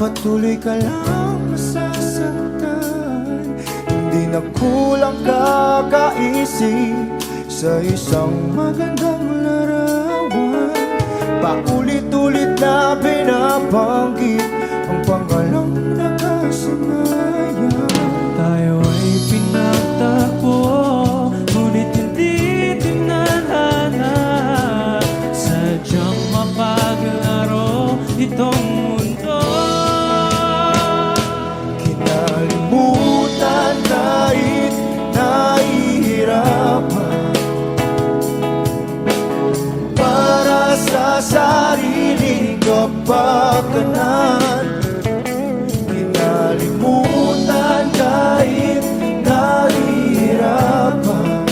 patuloy ka lang masasaktan. Hindi na kulang kakaisip sa isang magandang larawan. Paulit-ulit na binabanggit ang pangalang nakasanayan. Tayo ay pinagtagpo, ngunit hindi tinadhana. Sadyang mapaglaro itong mundo. Kinalimutan kahit nahihirapan, para sa sariling kapakanan. Kinalimutan kahit nahihirapan,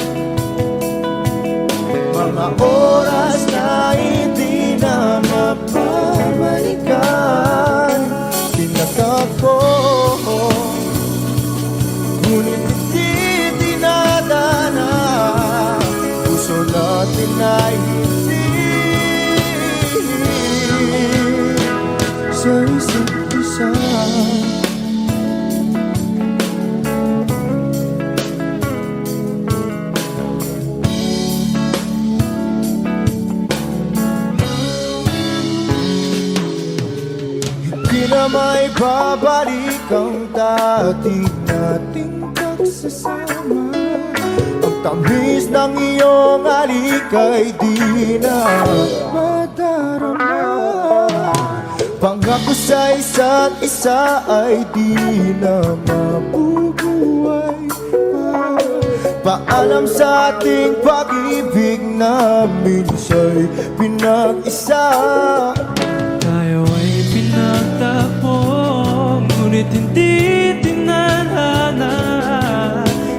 mga oras na hindi na mapabalikan. Pinatagpo, ngunit hindi dinadana. Puso natin ay hindi sa isa't isa. Hindi na may babalik ang dati nating pagsasama. Ang tamis ng iyong halik ay di na madarama. Pangako sa isa't isa ay di na mabubuhay pa. Paalam sa ating pag-ibig na minsa'y pinag-isa. Tayo ay pinagtagpo, ngunit hindi tinadhana.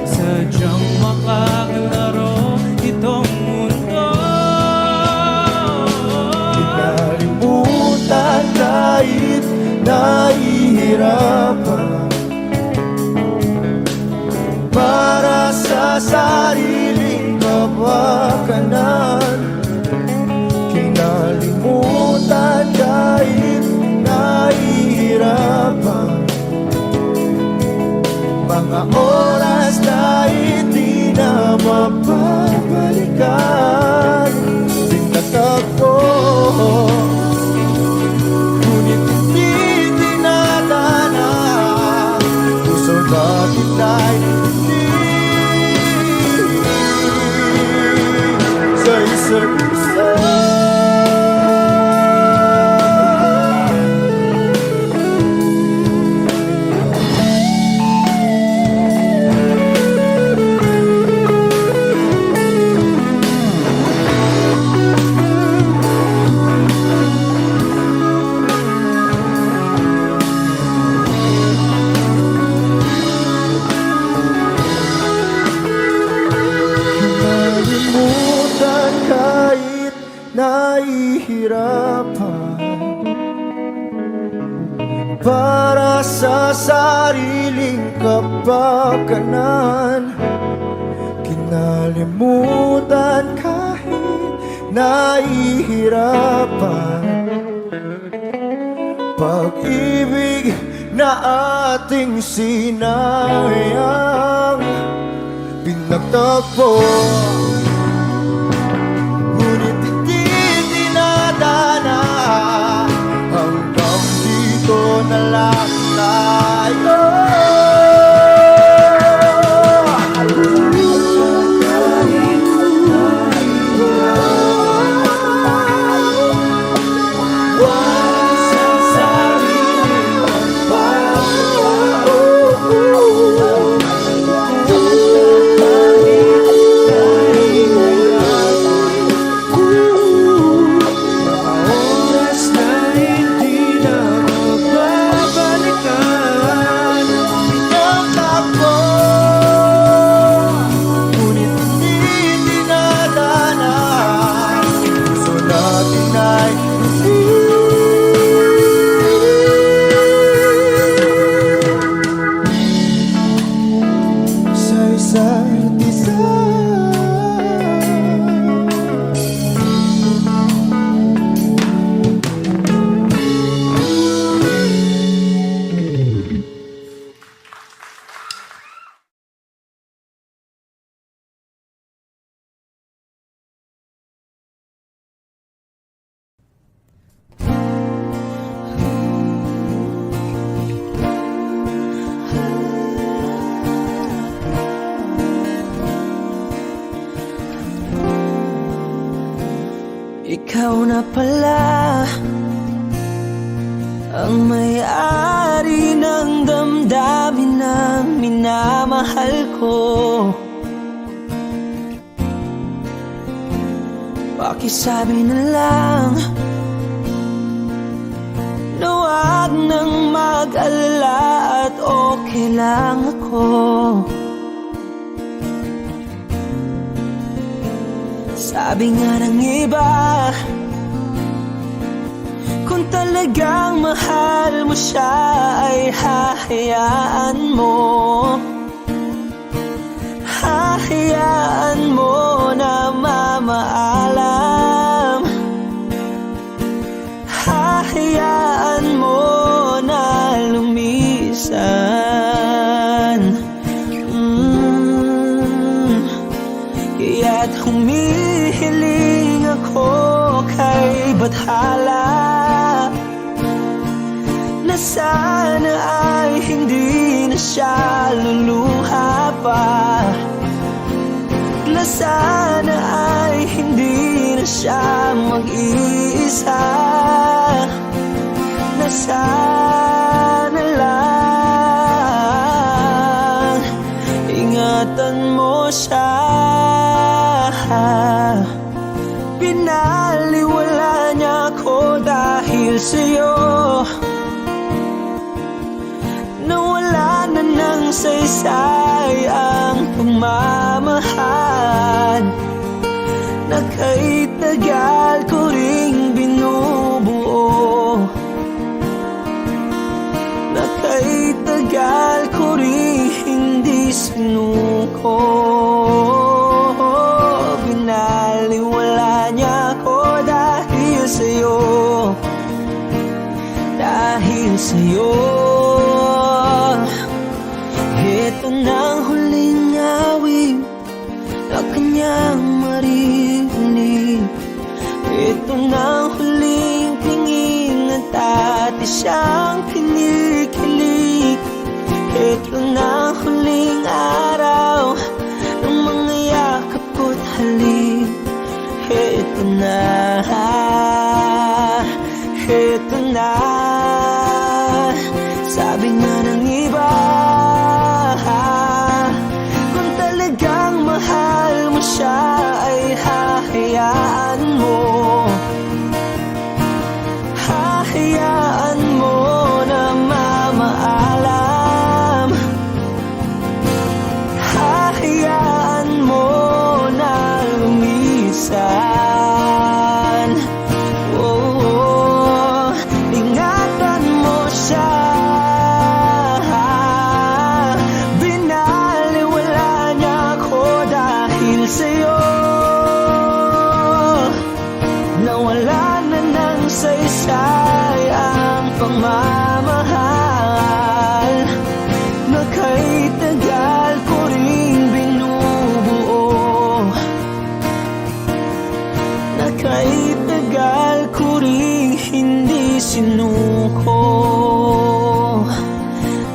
Sadyang makaglaro itong mundo. Kinalimutan kahit nahihirapan, para sa sariling kapakanan. Kinalimutan kahit nahihirapan, mga oras na hindi na mapabalikan. Pinatagpo, ngunit hindi dinadana. Puso natin ay hindi sa isa't isa. Kinalimutan kahit nahihirapan, para sa sariling kapakanan. Kinalimutan kahit nahihirapan, pag-ibig na ating sinayang. Pinagtagpo, ngunit hindi dinadana. Hanggang dito na lang tayo. Oras na hindi na magbabalik. ikaw na pala ang may-ari ng damdamin ng minamahal ko. Pakisabi na lang na huwag nang mag-alala at okay lang ako. Sabi nga ng iba, kung talagang mahal mo siya ay hahayaan mo. Hahayaan mo na mamaalam. Hahayaan mo na lumisan. Kaya't humihiling ako kay Bathala na sana ay hindi na siya luluha pa, na sana ay hindi na siya mag-iisa, na sana lang ingatan mo siya. Pinaliwala niya ako dahil sa'yo, nawala na ng saysay ang pagmamahal na kahit tagal ko ring binubuo, na kahit tagal ko ring hindi sinuko. Binaliwala niya ako dahil sa'yo, dahil sa'yo. Ito na ang huling awit na kanyang marinig. Ito na ang huling tingin at dati siyang kinikilig. Ito na ang huling araw ng mga yakap ko't halik. Ito na, ito na. Sabi nga ng iba, kung talagang mahal mo siya ay hahayaan mo. Hahayaan mo na mamaalam. Hahayaan mo na lumisan. Oh, ingatan mo siya. Sa'yo, nawala na ng saysay ang pagmamahal na kahit tagal ko ring binubuo, na kahit tagal ko ring hindi sinuko.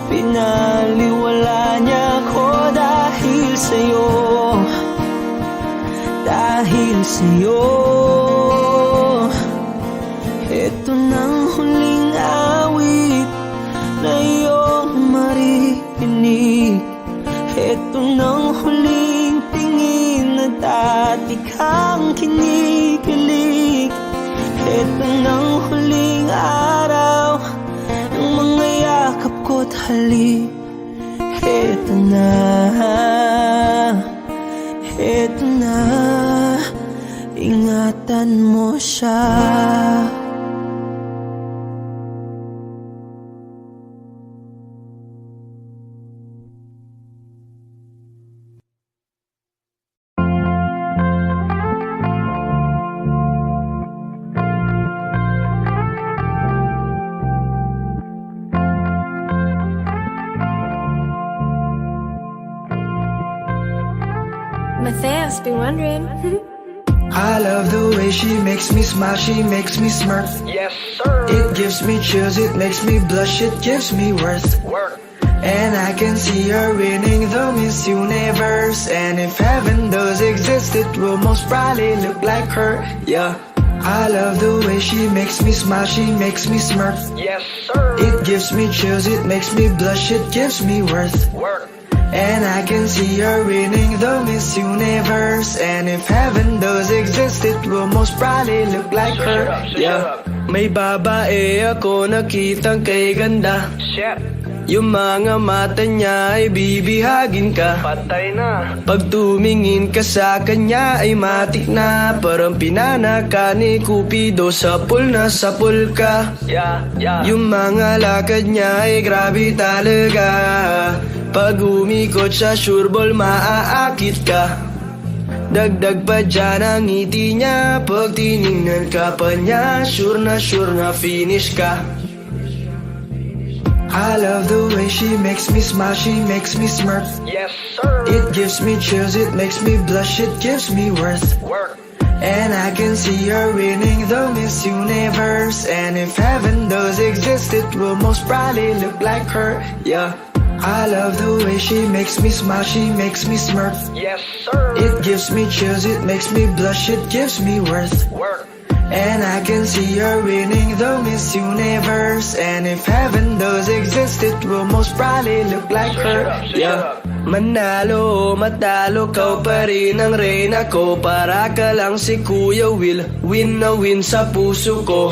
Pinaliwala niya ko dahil sa'yo, dahil sa'yo. Ito nang huling awit na iyong marinig. Ito nang huling tingin na dati kang kinikilig. Ito nang huling araw ng mga yakap ko't halik. Ito na, ito na, ingatan mo siya. Matthias, been wondering. I love the way she makes me smile, she makes me smirk. Yes, sir. It gives me chills, it makes me blush, it gives me worth. Work. And I can see her winning the Miss Universe. And if heaven does exist, it will most probably look like her. Yeah. I love the way she makes me smile, she makes me smirk. Yes, sir. It gives me chills, it makes me blush, it gives me worth. Work. And I can see her winning the Miss Universe. And if heaven does exist, it will most probably look like her. Yeah. May babae ako nakitang kay ganda. Shit. Yung mga mata niya ay bibihagin ka. Patay na. Pag tumingin ka sa kanya ay matik na. Parang pinanaka ni Cupido, sapul na sapul ka. Yeah, yeah. Yung mga lakad niya ay grabe talaga. Pag umikot sa sureball maaakit ka. Dagdag pa dyan ang ngiti niya. Pag tinignan ka pa niya, sure na finish ka. I love the way she makes me smile, she makes me smirk. Yes, sir. It gives me chills, it makes me blush, it gives me worth. Work. And I can see her winning the Miss Universe. And if heaven does exist, it will most probably look like her. Yeah. I love the way she makes me smile, she makes me smirk. Yes, sir. It gives me chills, it makes me blush, it gives me worth. Work. And I can see her winning the Miss Universe. And if heaven does exist, it will most probably look like her. Yeah. Manalo o matalo, kau pa rin ang reyna ko. Para ka lang si Kuya Will, win na win sa puso ko.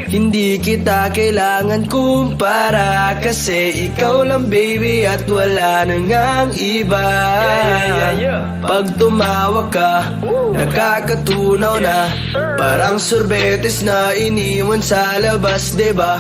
Hindi kita kailangan kumpara, kasi ikaw lang baby at wala nang ang iba. Pag tumawa ka, nakakatunaw na. Parang sorbetes na iniwan sa labas, diba?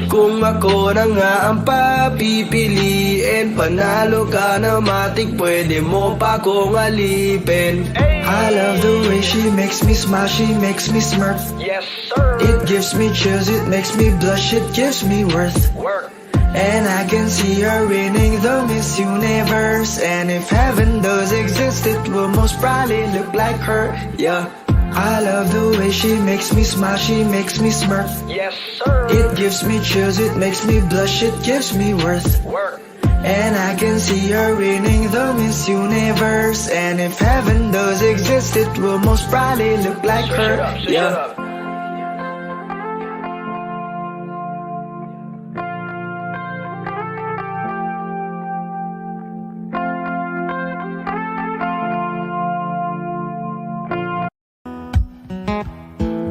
Kung ako na nga ang papipiliin, panalo ka na matik, pwede mo pa kong alipin. I love the way she makes me smile, she makes me smirk. Yes, sir. It gives me chills, it makes me blush, it gives me worth. Work. And I can see her winning the Miss Universe. And if heaven does exist, it will most probably look like her. Yeah. I love the way she makes me smile, she makes me smirk. Yes, sir. It gives me chills, it makes me blush, it gives me worth. Work. And I can see her winning the Miss Universe. And if heaven does exist, it will most probably look like her. Yeah.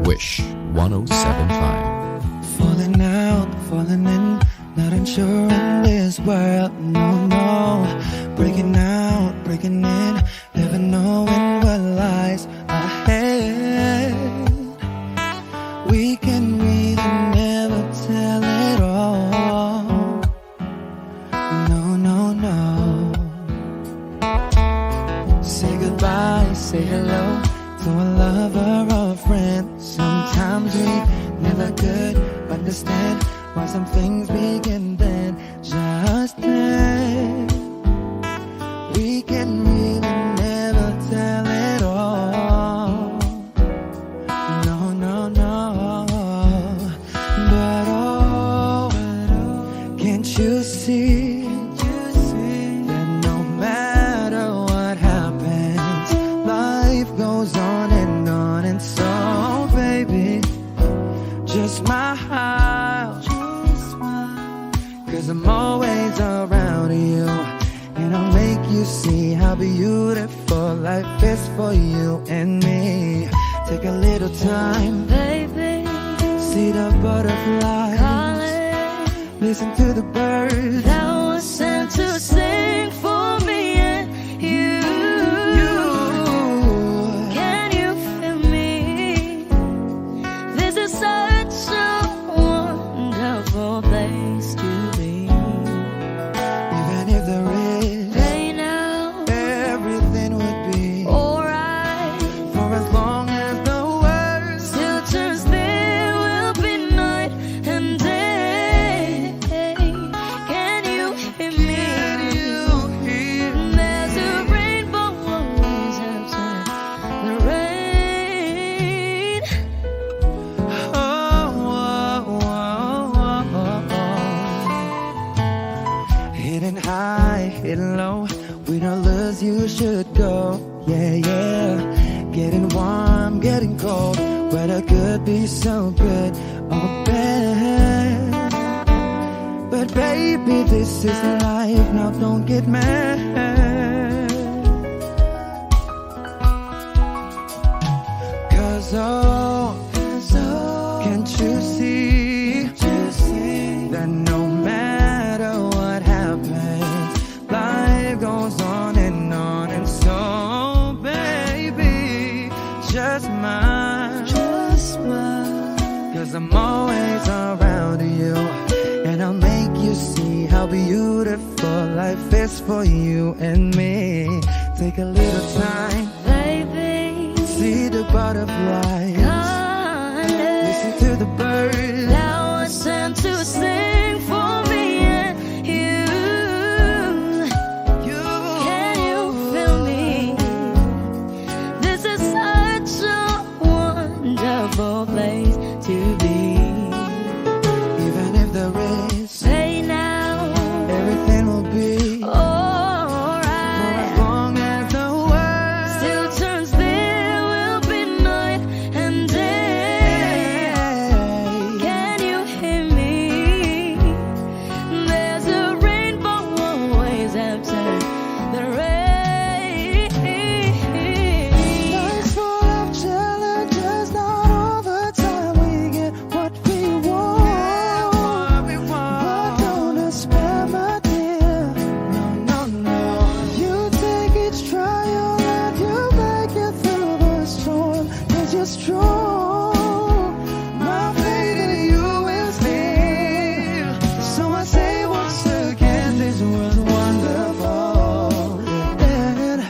Wish 1075. Falling out, falling in, not unsure in this world, no. Breaking out, breaking in, never knowing what lies ahead. We can really never tell it all. No. Say goodbye, say hello to a lover or a friend. Sometimes we never could understand why some things begin then, just then. We can really never tell it all. No. But oh, can't you see that no matter what happens, life goes on and so baby, just smile, 'cause I'm always around you, and I'll make you see how beautiful life is for you and me. Take a little time, Baby, see the butterflies, calling, listen to the birds. that was sent to sing for me and you. Can you feel me? This is such a wonderful place to be. Even if there is Right now, everything would be alright. for as long as the world Still turns, there will be night and day. Can you hear me? be so good or bad. But baby, this is life, now don't get mad. Cause can't you see that no matter what happens, life goes on, and so baby, just smile. Cause I'm always around you, and I'll make you see how beautiful life is for you and me. Take a little time, baby. see the butterflies, listen to the birds. Now I sent to sing for me and you. Can you feel me? This is such a wonderful place to be. Even if there is, Say now, everything will be for alright. as long as the world Still turns, there will be night and day. Can you hear me? There's a rainbow always after the rain. Life's full of challenges, not all the time we get what we want. But don't despair, my dear. No. You take each trial and you make it through the storm. 'Cause you're strong. My faith in you is deep. So I say once again, this world's wonderful. And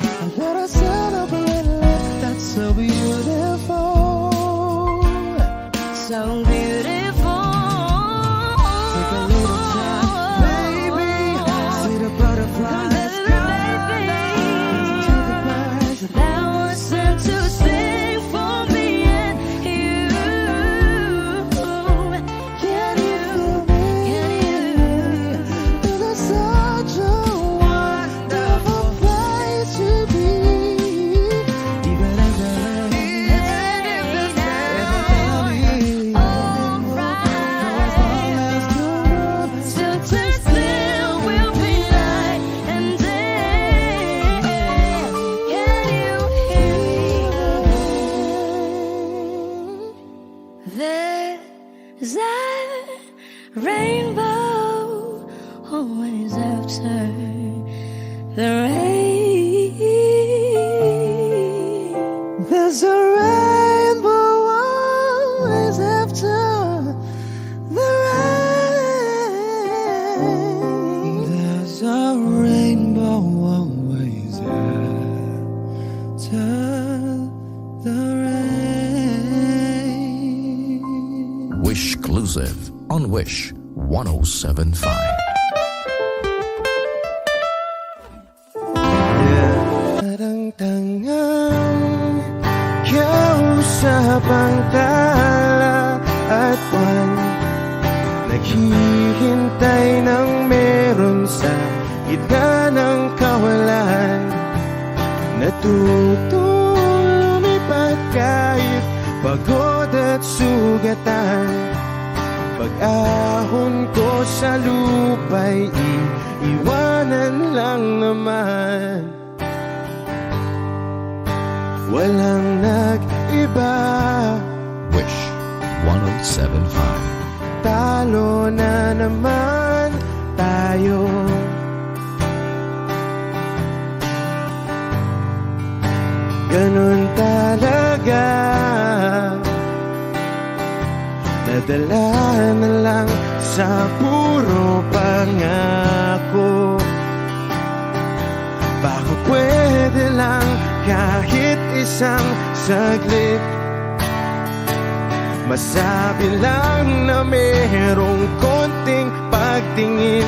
let us celebrate life that's so beautiful. So beautiful. Take a little time, baby. See the butterflies. Baby. Listen to the birds. Now I sent to sing for me and you. Can you feel me? This is such a wonderful place to be. Even if there is, everything will be Alright. Still turns, there will be night and day. Can you hear me? There's a rainbow always after the rain. There's a rainbow always after the rain. There's a rainbow always after the rain. Wish exclusive on Wish 1075. Tangang kausap ang tala at buwan, naghihintay ng meron sa gitna ng kawalan. Natutong lumipat kahit pagod at sugatan. Pag-ahon ko sa lupa'y iiwanan lang naman. Walang nag-iba, Wish 1075. talo na naman tayo. Ganun talaga, nadala na lang sa puro pangako. Baka pwede lang kahit isang saglit, masabi lang na merong konting pagtingin.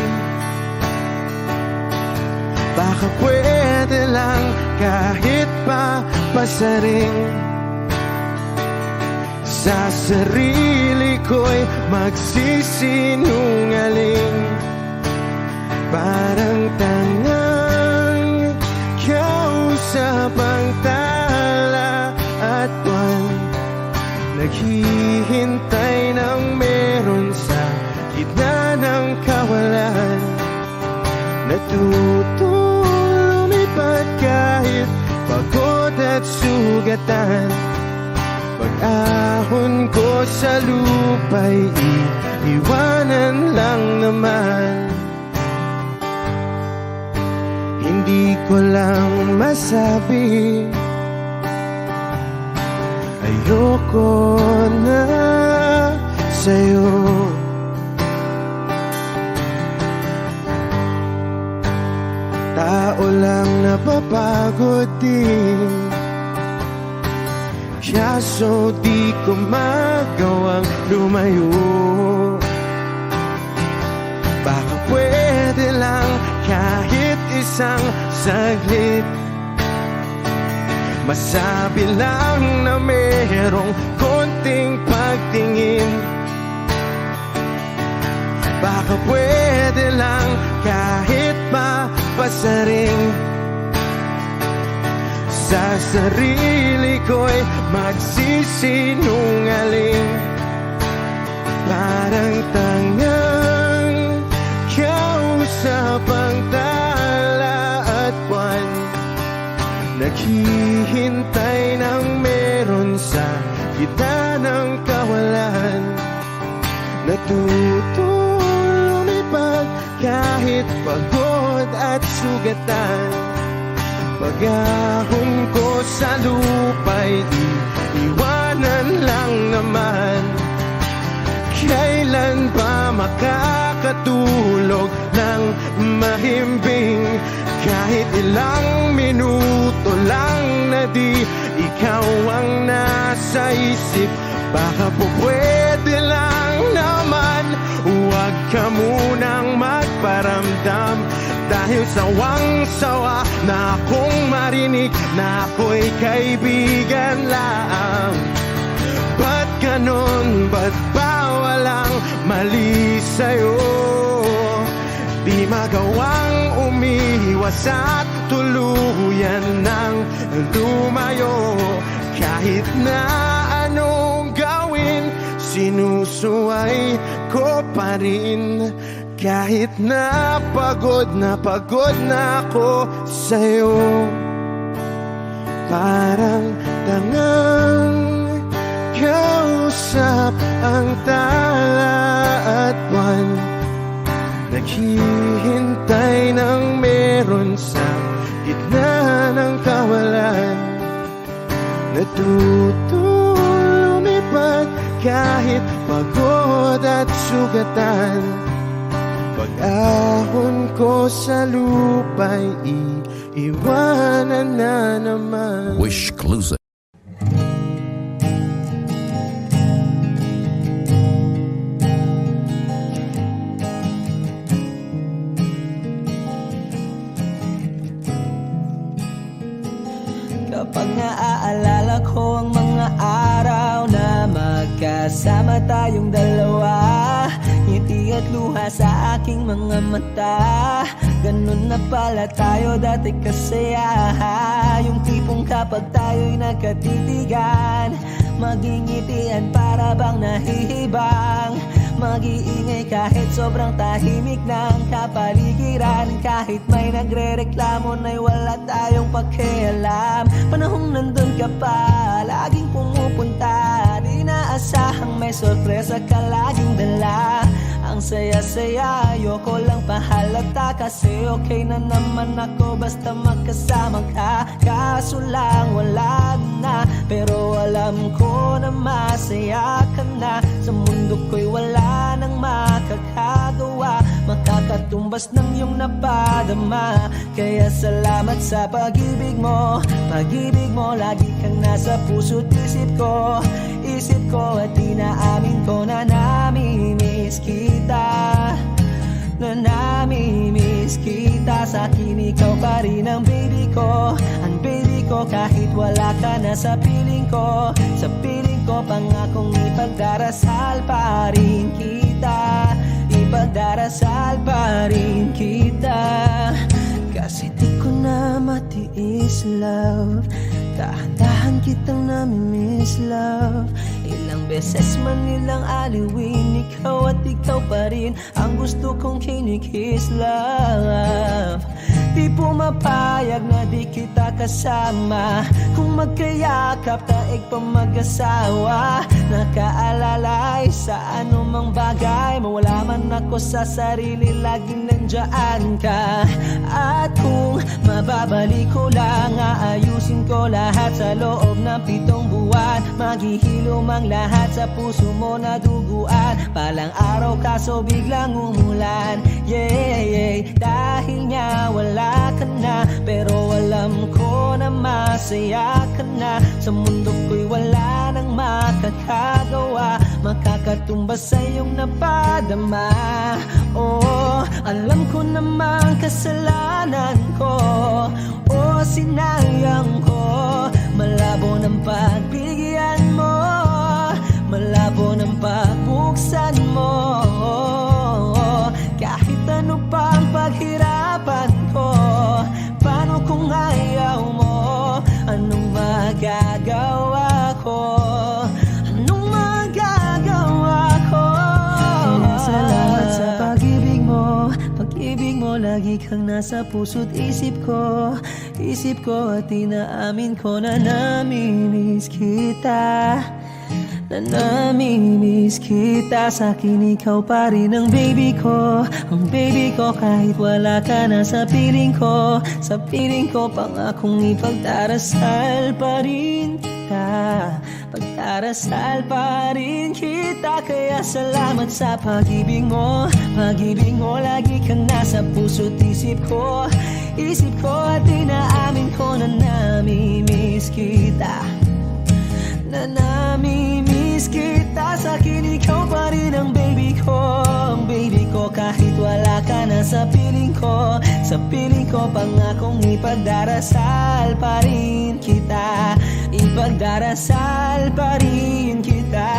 Baka pwede lang kahit pa pasaring, sa sarili ko'y magsisinungaling. Parang tangang kausap ang tala at buwan, naghihintay sugatan. Pag-ahon ko sa lupa'y iiwanan lang naman. Hindi ko lang masabi, ayoko na sa'yo. Tao lang napapagod din, kaso di ko magawang lumayo. Baka pwede lang kahit isang saglit, masabi lang na merong konting pagtingin. Baka pwede lang kahit mapasaring, sa sarili ko'y magsisinungaling. Parang tangang kausap ang tala at buwan, naghihintay ng meron sa gitna ng kawalan. Natuto lumipad kahit pagod at sugatan. Pag-ahon ko sa lupa'y iiwanan lang naman. Kailan ba makakatulog ng mahimbing? Kahit ilang minuto lang na di ikaw ang nasa isip. Baka po pwede lang naman, huwag ka munang magparamdam. Dahil sawang-sawa na akong marinig na ako'y kaibigan lang. Ba't ganon? Ba't ba walang mali sa'yo? Di magawang umiwas at tuluyan ng lumayo. Kahit na anong gawin, sinusuway ko pa rin. Kahit na pagod na ako sa'yo. Parang tangang kausap ang tala at buwan, naghihintay ng meron sa gitna ng kawalan. Natuto lumipad kahit pagod at sugatan. Pag-ahon ko sa lupa'y iiwanan na naman. Wish Exclusive. Kapag naaalala ko ang mga araw na magkasama tayong dalawa, ngiti at luha sa aking mga mata. Ganun na pala tayo dati kasaya. Yung tipong kapag tayo'y nagkatitigan, magingitian para bang nahihibang. Mag-iingay kahit sobrang tahimik ng kapaligiran. Kahit may nagre-reklamo na'y wala tayong pakialam. Panahong nandun ka pa, laging pumupunta. Di naasahang may sorpresa ka laging dala. Ang saya-saya, ayoko lang pahalata. Kasi okay na naman ako basta magkasama ka. Kaso lang wala na, pero alam ko na masaya ka na. Sa mundo ko'y wala nang makakagawa, makakatumbas ng iyong napadama. Kaya salamat sa pag-ibig mo. Pag-ibig mo, lagi kang nasa puso't isip ko. Isip ko at inaamin ko na namimiss kita. Na namimiss kita. Sa akin ikaw pa rin ang baby ko. Ang baby ko kahit wala ka na sa piling ko. Sa piling ko pangakong ipagdarasal pa rin kita. Ipagdarasal pa rin kita. Kasi di ko na matiis love. Dahan-dahan kitang namimiss love. Ilang beses man nilang aliwin, ikaw at ikaw pa rin ang gusto kong kinikiss love. Di pumapayag na di kita kasama. Kung magkayakap taig pa mag-asawa. Nakaalalay sa anumang bagay. Mawala man ako sa sarili, laging nandyan ka. At kung mababalik ko lang, aayusin ko lahat sa loob ng 7 buwan. Maghihilom ang lahat sa puso mo na duguan. Palang araw kaso biglang umulan. Yeah, dahil nga wala ka na. Pero alam ko na masaya ka na. Sa mundo ko'y wala nang makakagawa. Makakatumbas sa iyong napadama. Oh, alam ko namang kasalanan ko. Oh, sinayang ko. Malabo ng pagbigyan mo. Malabo ng pagbuksan mo. Kahit ano pa ang paghirapan ko. Paano kung ayaw mo? Anong magagawa ko? Anong magagawa ko? Kaya salamat sa pag-ibig mo. Pag-ibig mo lagi kang nasa puso't isip ko. Isip ko at inaamin ko na namimiss kita. Na namimiss kita. Sa'kin ikaw pa rin ang baby ko. Ang baby ko kahit wala ka na sa piling ko. Sa piling ko pangakong ipagdarasal pa rin kita. Pagdarasal pa rin kita. Kaya salamat sa pag-ibig mo. Pag-ibig mo lagi kang nasa puso't isip ko. Isip ko at inaamin ko na namimiss kita. Na namimiss kita. Sa'kin ikaw pa rin ang baby ko. Ang baby ko kahit wala ka na sa piling ko. Sa piling ko pangakong ipagdarasal pa rin kita. Ipagdarasal pa rin kita.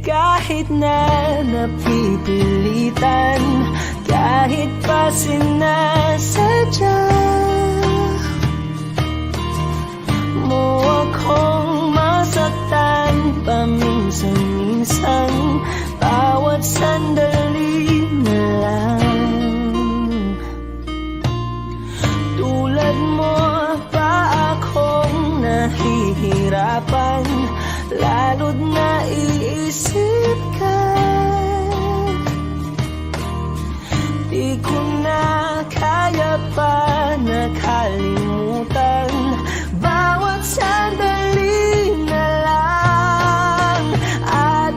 Kahit na napipilitan, kahit pa sinasadya mo akong masaktan paminsan-minsan, bawat sandali na lang. Tulad mo pa akong nahihirapan, lalo't naiisip ka. Di ko na kaya pa nakalimutan, bawat sandali na lang. At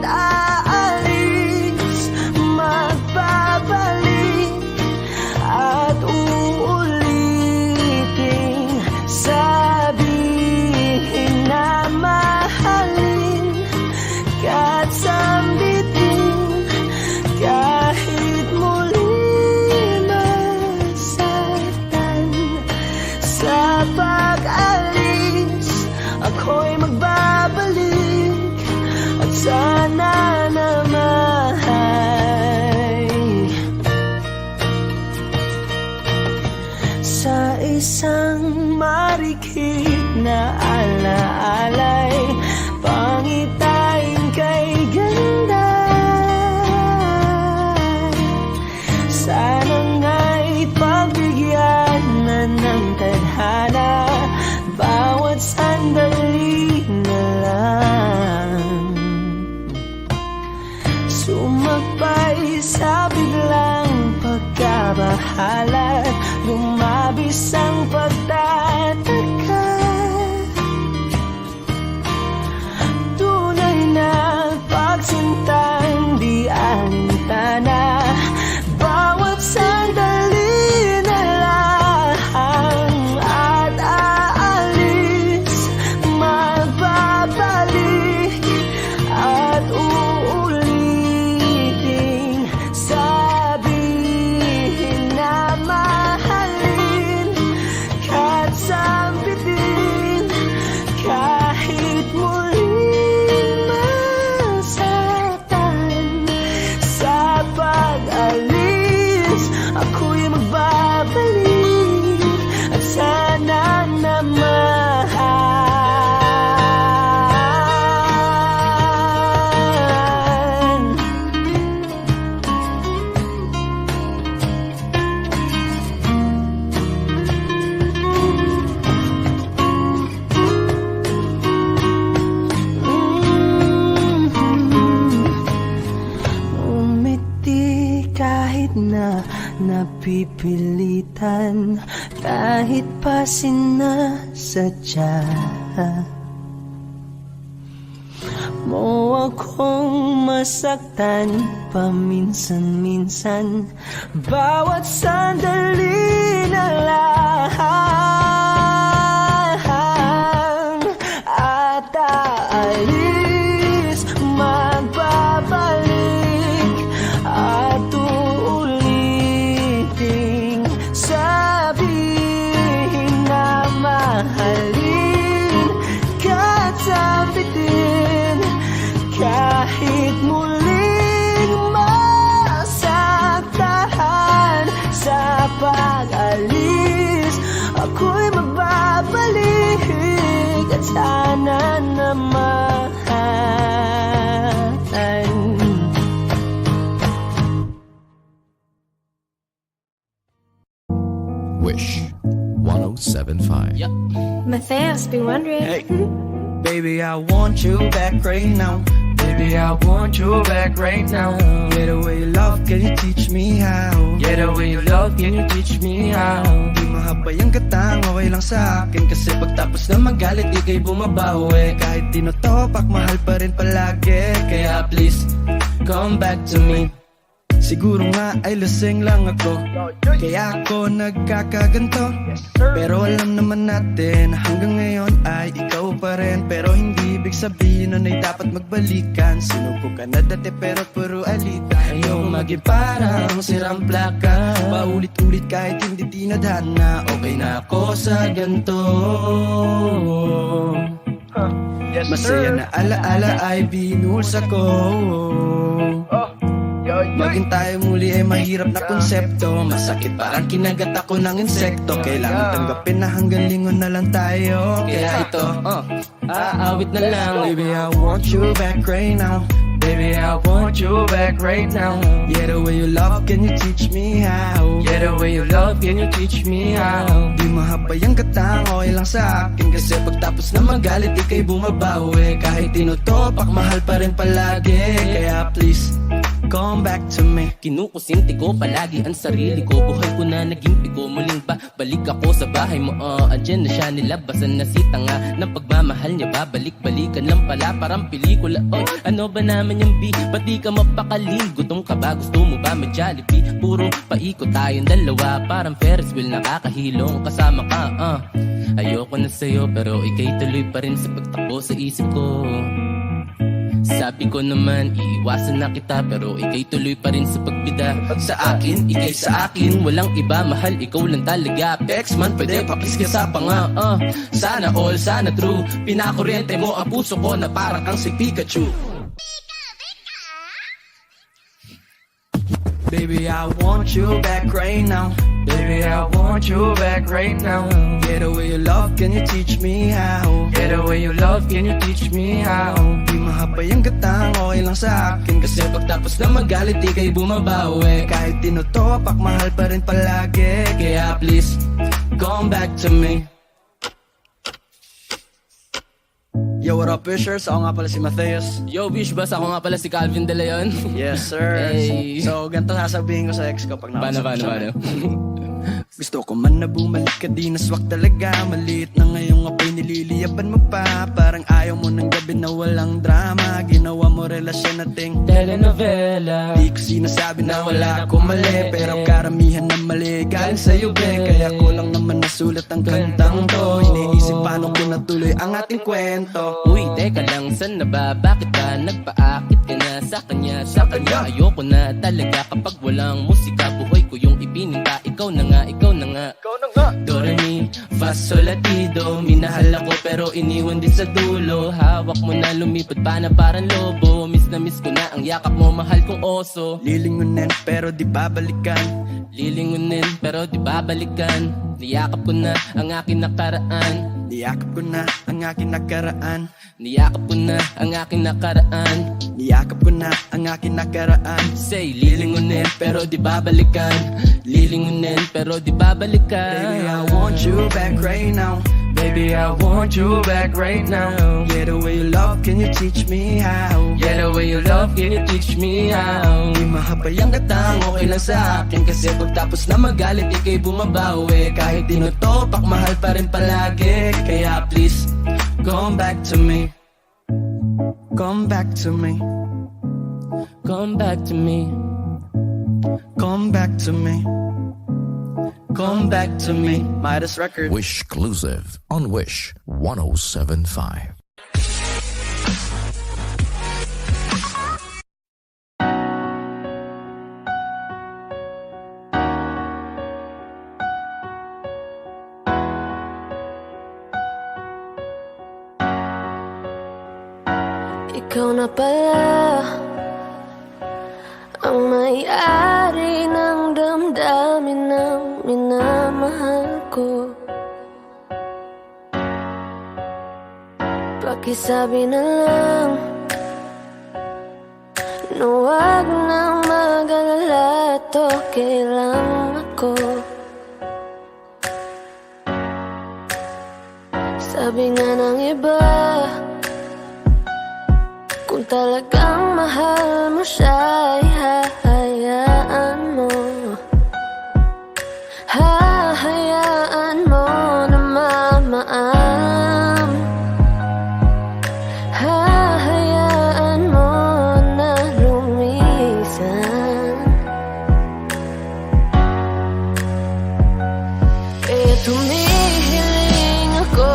aalis, magbabalik, at uulitin, sabihin na mahalin kahit sambitin, kahit muli masaktan. Sa pag-alis, ako'y magbabalik, at sana naman sa isang marikit na alaalay, pangitain kay ganda. Sana nga'y pagbigyan na ng tadhana, bawat sandali na lang. Sumagpay sa biglang pagkabahala, lumabis ang pagtataka. Tunay na pagsintang di alintana, bawat sandali na lang. At aalis, magbabalik, at uulitin, sabihin na mahalin napipilitan kahit pa sinasadya mo akong masaktan paminsan-minsan. Bawat sandali na lang at aalis, magbabalik at uulitin, sabihin na mahalin ka't sabitin kahit muling masaktan. Sa pag-alis ako'y magbabalik at sana naman Wish 1075. Matthias, been wondering. Hey, baby, I want you back right now. Baby, I want you back right now. Get away, love, can you teach me how? Get away, love, can you teach me how? Di mahabay ang katang, okay lang sa akin. Kasi pagtapos na magalit, ika'y bumabawi. Kahit tinotopak, mahal pa rin palagi. Kaya please, come back to me. Siguro nga ay lasing lang ako, kaya ako nagkakaganto. Pero alam naman natin hanggang ngayon ay ikaw pa rin. Pero hindi ibig sabihin nun ay dapat magbalikan. Sinubo ka na dati pero puro alita. Ayaw maging parang sirang plaka, paulit-ulit kahit hindi tinadhana. Okay na ako sa ganto. Masaya na alaala ay binulsa ko. Maging tayo muli ay mahirap na konsepto. Masakit parang kinagat ako ng insekto. Kailangan tanggapin na hanggang lingon na lang tayo. Kaya ito, aawit na lang. Baby, I want you back right now. Baby, I want you back right now. Yeah, the way you love, can you teach me how? Yeah, the way you love, can you teach me how? Di mahabay ang katang, okay lang sa akin. Kasi pagtapos na magalit, ika'y bumabawi. Kahit tinutopak, mahal pa rin palagi. Kaya please, come back to me. Kinukusinti ko palagi ang sarili ko. Buhay ko na naging pigo. Muling ba balik ako sa bahay mo? Andyan na siya, nilabasan na si tanga ng pagmamahal niya. Babalik-balikan lang pala, parang pelikula. Oy, ano ba naman yung B? Ba't di ka mapakali? Gutom ka ba? Gusto mo ba may Jollibee? Puro paikot tayong dalawa, parang Ferris wheel, nakakahilong kasama ka. Ayoko na sa'yo pero ika'y tuloy pa rin sa pagtakbo sa isip ko. Sabi ko naman, iiwasan na kita, pero ika'y tuloy pa rin sa pagbida. Sa akin, ika'y sa akin, walang iba, mahal, ikaw lang talaga. Pex man, pwede pakiskisa pa nga. Sana all, sana true. Pinakuryente mo ang puso ko na parang kang si Pikachu. Baby, I want you back right now. Baby, I want you back right now. Get away, you love, can you teach me how? Get away, you love, can you teach me how? Di mahabay ang katang, okay lang sa akin. Kasi pagtapos na magalit, ika'y bumabawi. Kahit tinutopak, mahal pa rin palagi. Kaya please, come back to me. Yo, what up, Wishers? Ako nga pala si Matthias. Yo, Bish, basta ako nga pala si Calvin De Leon. Yes, sir. Hey. So, ganito sasabihin ko sa ex ko pag Paano? Gusto ko man na bumalik ka, di naswak talaga. Maliit na ngayong apoy, nililiyaban mo pa. Parang ayaw mo ng gabi na walang drama. Ginawa mo relasyon nating telenovela. di ko sinasabi na wala akong mali, pero karamihan na mali galing sa'yo, be. Kaya ko lang naman nasulat ang kantang to. Iniisip paano ko natuloy ang ating kwento. Uy, teka lang, san na ba? Bakit ba nagpaakit ka na sa kanya? Sa kanya, ayoko na talaga kapag walang musika. Buhay ko yung ipininta, ikaw na nga, ikaw na nga. Do, re, mi, fa, sol, la, ti, do. Minahal ako pero iniwan din sa dulo. Hawak mo na lumipad pa na parang lobo. Miss na miss ko na ang yakap mo, mahal kong oso. Lilingunin pero di babalikan. Lilingunin pero di babalikan. Niyakap ko na ang aking nakaraan. Niyakap ko na ang aking nakaraan. Niyakap ko na ang aking nakaraan. Niyakap ko na ang aking nakaraan. Say, lilingunin pero di babalikan. Lilingunin pero di babalikan. Baby, I want you back right now. Baby, I want you back right now. Yeah, the way you love, can you teach me how? Yeah, the way you love, can you teach me how? Di mahabayang datang, okay lang sa akin. Kasi pagtapos na magalit, ika'y bumabawi. Kahit tinutopak, mahal pa rin palagi. Kaya please, come back to me. Come back to me. Come back to me. Come back to me. Come back to me. Midas Records. Wish exclusive on Wish 1075. Ikaw na pala ang may-ari ng damdamin ng minamahal ko. Pakisabi na lang na huwag nang mag-alala, to kailang ako. Sabi nga ng iba, kung talagang mahal mo siya, ay hahayaan mo. Hahayaan mo na mamaam. Hahayaan mo na lumisan. Eh, tumihiling ako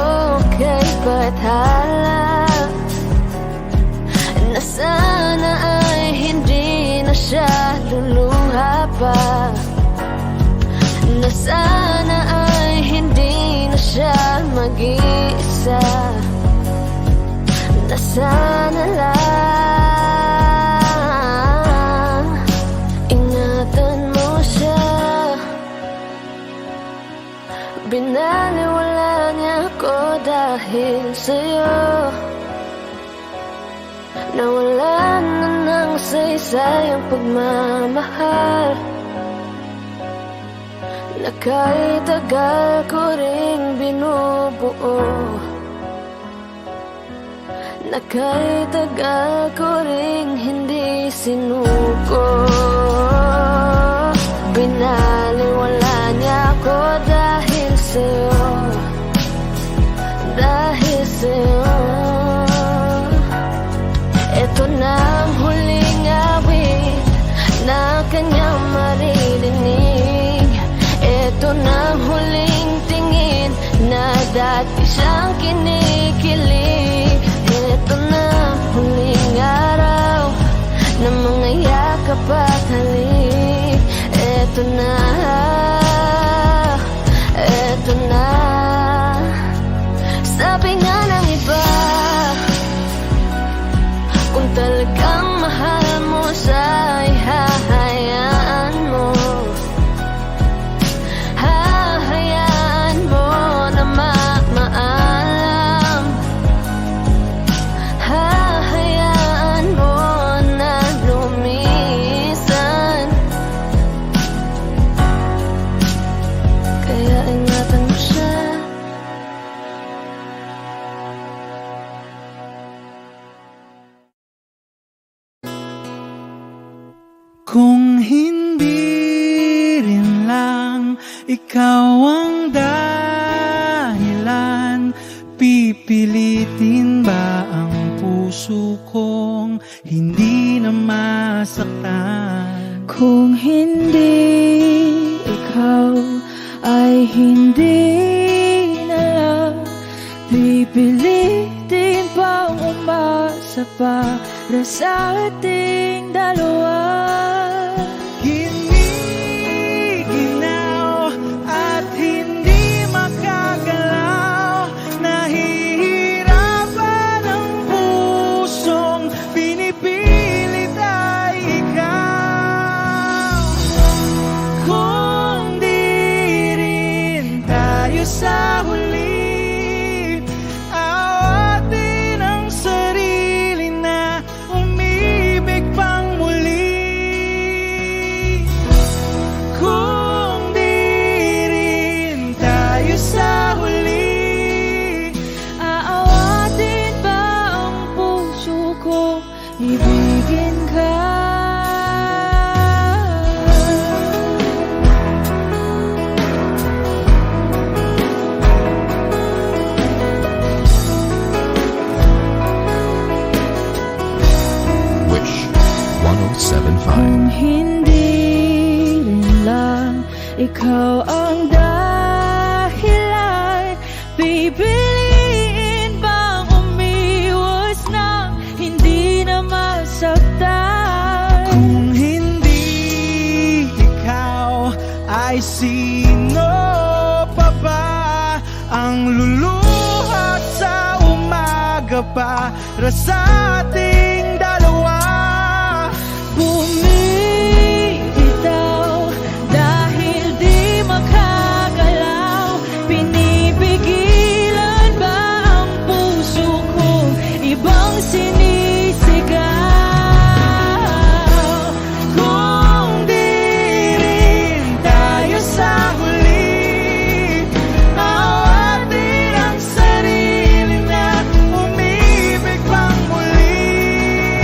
kay Bathala na sana ay hindi na siya luluha pa, na sana ay hindi na siya mag-iisa, na sana lang ingatan mo siya. Binaliwala niya ako dahil sa'yo. Nawalan na ng saysay ang pagmamahal na kahit tagal ko ring binubuo, na kahit tagal ko ring hindi sinuko. Binaliwala niya ako dahil sa'yo, dahil sa'yo. Ito na ang huling awit na kanyang maririnig. Ito na ang huling tingin na dati siyang kinikilig. Ito na ang huling araw na mga yakap at halik. Ito na, ito na. Sabi nga ng iba, kung talagang mahal mo siya, ay hahayaan mo. Hahayaan mo na maalam. Hahayaan mo na lumisan. Kaya ingatan mo siya. Kung hindi rin lang ikaw ang dahilan, pipilitin ba ang puso kong hindi na masaktan? Kung hindi ikaw ay hindi na lang, pipilitin bang umasa para sa ating dalawa? Giniginaw at hindi makagalaw, nahihirapan ang pusong pinipilit ay ikaw. Kung di rin tayo sa huli, awatin ang sarili na umibig pang muli. ikaw ang dahilan. Pipiliin bang umiwas na hindi na masaktan? Kung hindi ikaw, ay sino pa ba ang luluhat sa umaga para sa ating dalawa? Bumibitaw dahil di makagalaw. Pinipigilan ba ang puso ko? Ibang sinisigaw. Kung di rin tayo sa huli, awatin ang sarili na umibig pang muli.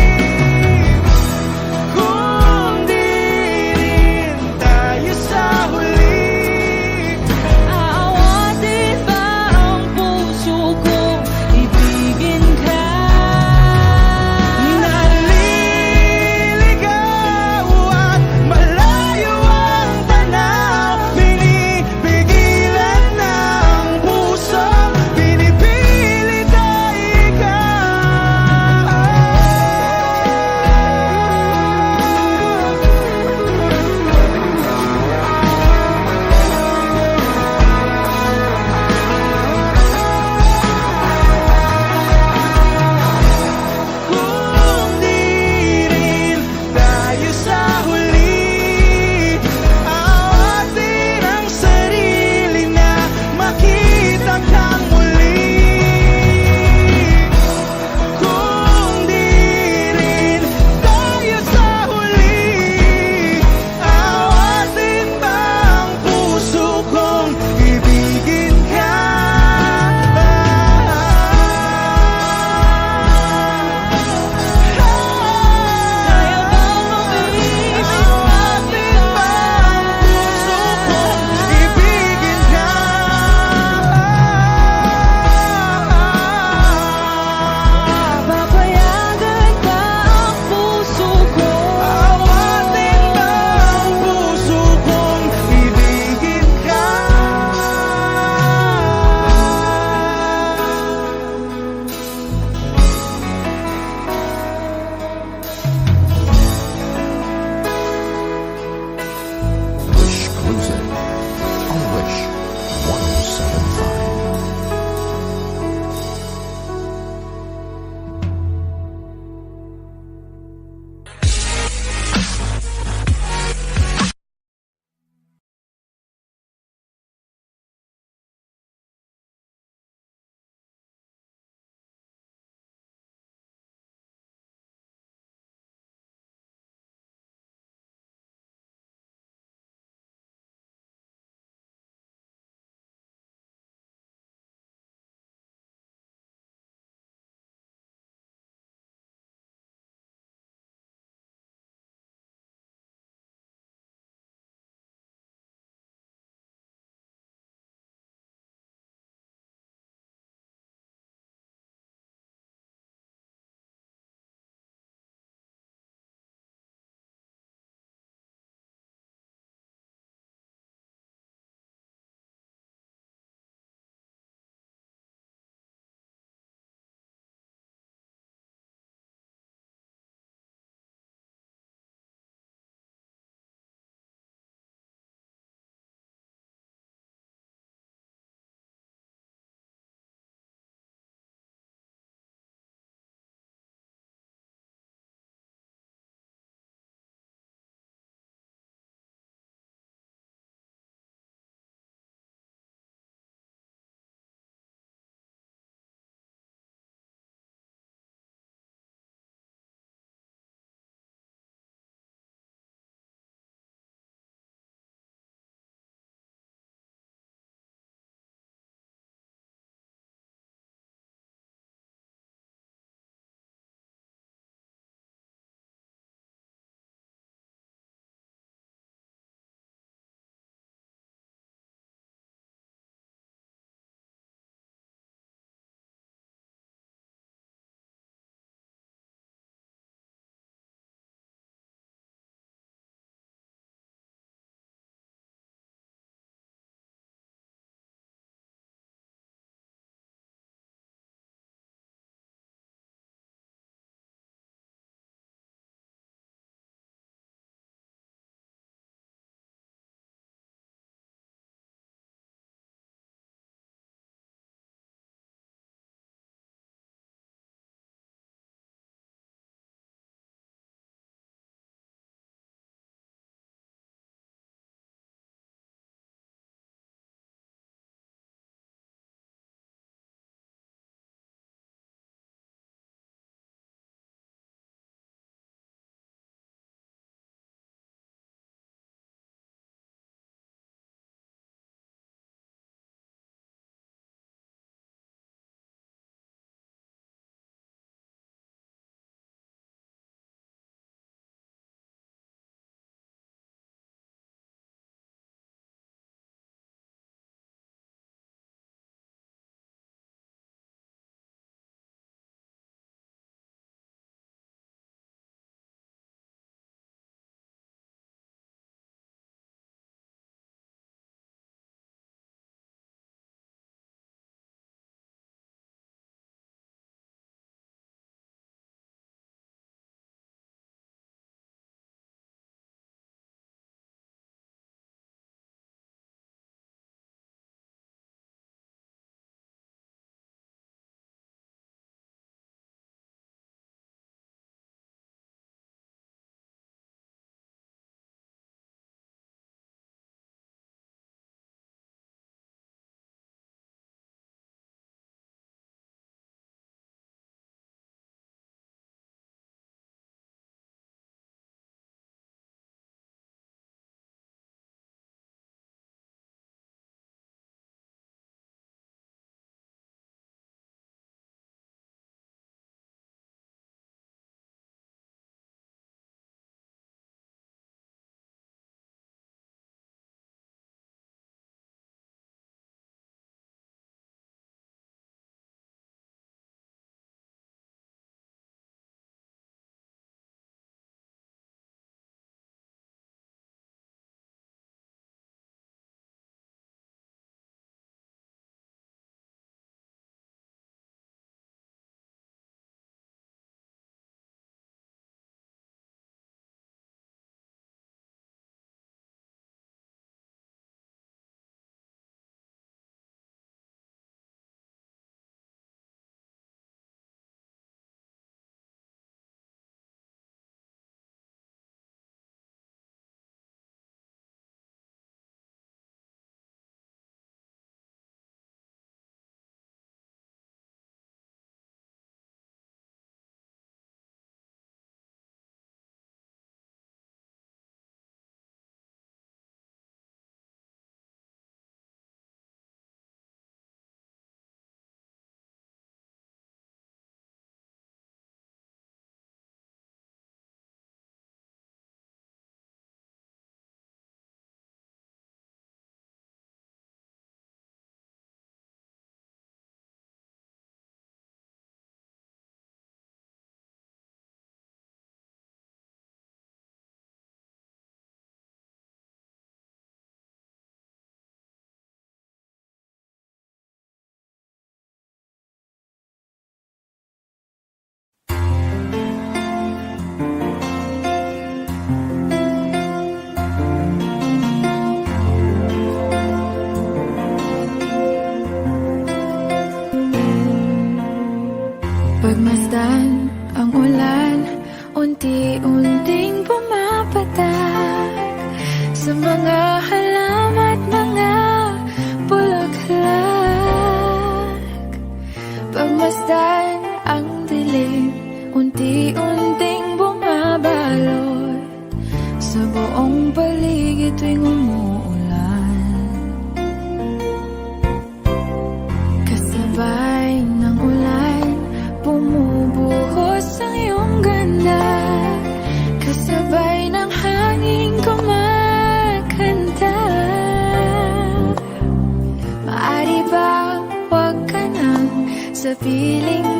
the feeling